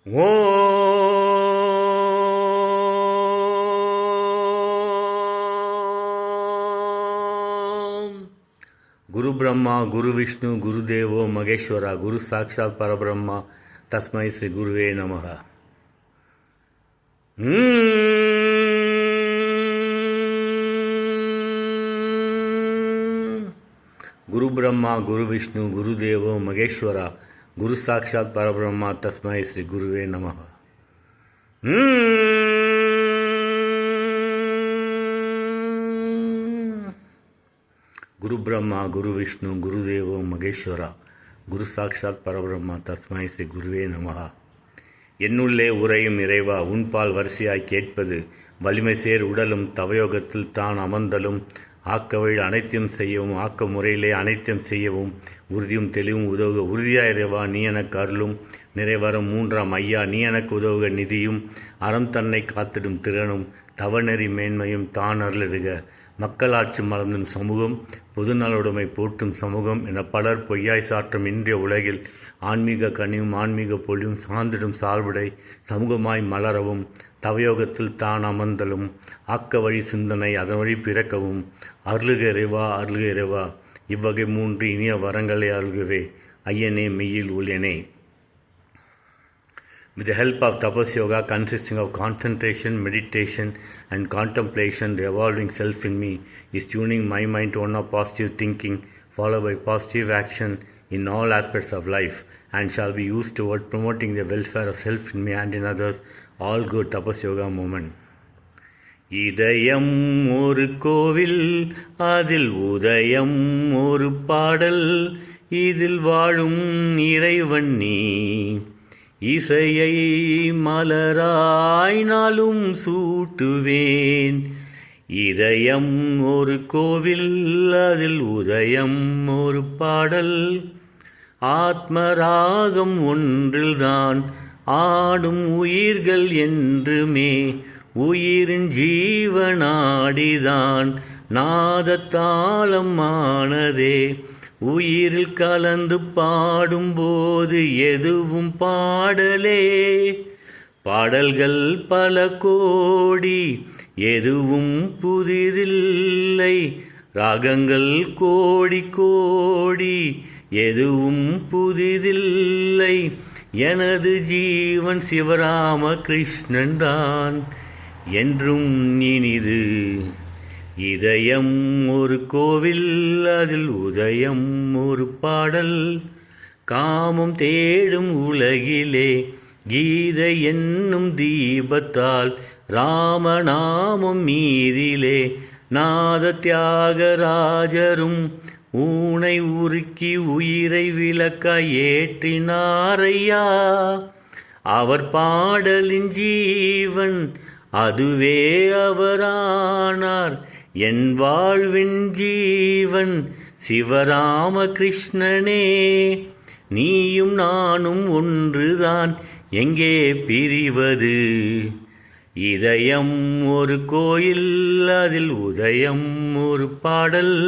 ஓம் குரு பிரம்மா குரு விஷ்ணு குரு தேவோ மகேஸ்வரா குரு சாட்சாத் பரபிரம்மா தஸ்மை ஸ்ரீ குருவே நமக. குரு பிரம்மா குரு விஷ்ணு குரு தேவோ மகேஸ்வரா குரு சாட்சாத் பரபிரம்மா தஸ்மை ஸ்ரீ குருவே நமக. குரு பிரம்மா குரு விஷ்ணு குரு தேவோ மகேஸ்வரா குரு சாட்சாத் பரபிரம்மா தஸ்மை ஸ்ரீ குருவே நமக. என்னுள்ளே உரையும் இறைவா, உன்பால் வரிசையாய் கேட்பது வலிமை சேர் உடலும் தவயோகத்தில் தான் அமர்ந்தலும் ஆக்க வழி அனைத்தையும் செய்யவும் ஆக்க முறையிலே அனைத்தையும் செய்யவும் உறுதியும் தெளிவும் உதவுக உறுதியாய் இறைவா. நீ எனக்கு அருளும் நிறைவரம் மூன்றாம் ஐயா, நீ எனக்கு உதவுக நிதியும் அறம் தன்னை காத்திடும் திறனும் தவநெறி மேன்மையும் தான் அருளிடுக. மக்களாட்சி மலர்ந்தும் சமூகம் பொதுநலுடைமை போற்றும் சமூகம் என பலர் பொய்யாய் சாற்றும் இன்றைய உலகில் ஆன்மீக கனியும் ஆன்மீக பொழியும் சார்ந்திடும் சார்புடை சமூகமாய் மலரவும் தவயோகத்தில் தான் அமர்ந்தலும் ஆக்க வழி சிந்தனை அதன் வழி பிறக்கவும் அருளுக இறைவா அருளுக இறைவா. இவ்வகை மூன்று இனிய வரங்களை அருள்கவே ஐயனே மெய்யில் ஊழியனே. With the help of Tapas Yoga consisting of concentration, meditation and contemplation, the evolving self in me is tuning my mind to one of positive thinking followed by positive action in all aspects of life and shall be used toward promoting the welfare of self in me and in others. All good Tapas Yoga moment. இதயம் ஒரு கோவில் அதில் உதயம் ஒரு பாடல் இதில் வாழும் இறைவன் நீ இசையை மலராய் நாளும் சூட்டுவேன். இதயம் ஒரு கோவில் அதில் உதயம் ஒரு பாடல் ஆத்மராகம் ஒன்றில்தான் ஆடும் உயிர்கள் என்றுமே உயிரின் ஜீவனாடிதான் நாதத்தாளம் ஆனதே. உயிரில் கலந்து பாடும்போது எதுவும் பாடலே. பாடல்கள் பல கோடி எதுவும் புதிதில்லை. ராகங்கள் கோடி கோடி எதுவும் புதிதில்லை. எனது ஜீவன் சிவராம கிருஷ்ணன் தான் என்றும் இனிது. இதயம் ஒரு கோவில் அதில் உதயம் ஒரு பாடல் காமம் தேடும் உலகிலே கீதை என்னும் தீபத்தால் ராமநாமம் மீதிலே நாத தியாகராஜரும் ஊனை உருக்கி உயிரை விளக்க ஏற்றினாரையா. அவர் பாடலின் ஜீவன் அதுவே அவரானார். என் வாழ்வின் ஜீவன் சிவராம கிருஷ்ணனே. நீயும் நானும் ஒன்றுதான், எங்கே பிரிவது? இதயம் ஒரு கோயில் அதில் உதயம் ஒரு பாடல்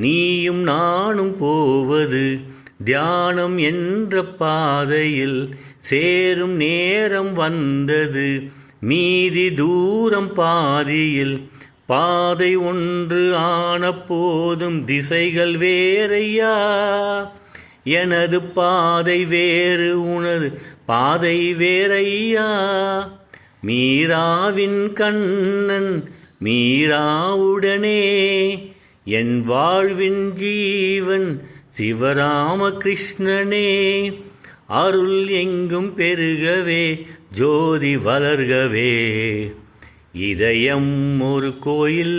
நீயும் நானும் போவது தியானம் என்ற பாதையில் சேரும் நேரம் வந்தது. மீதி தூரம் பாதியில் பாதை ஒன்று ஆன போதும் திசைகள் வேறையா. எனது பாதை வேறு உனது பாதை வேறையா. மீராவின் கண்ணன் மீராவுடனே என் வாழ்வின் ஜீவன் சிவராம கிருஷ்ணனே. அருள் எங்கும் பெருகவே ஜோதி வளர்கவே. இதயம் ஒரு கோயில்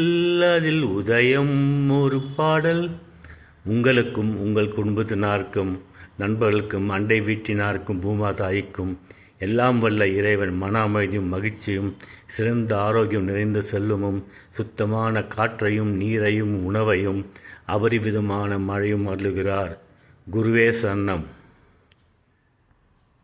அதில் உதயம் ஒரு பாடல். உங்களுக்கும் உங்கள் குடும்பத்தினாருக்கும் நண்பர்களுக்கும் அண்டை வீட்டினாருக்கும் பூமாதாய்க்கும் எல்லாம் வல்ல இறைவன் மன அமைதியும் மகிழ்ச்சியும் சிறந்த ஆரோக்கியம் நிறைந்த செல்வமும் சுத்தமான காற்றையும் நீரையும் உணவையும் அபரிவிதமான மழையும் அருளுகிறார். குருவே சரணம்.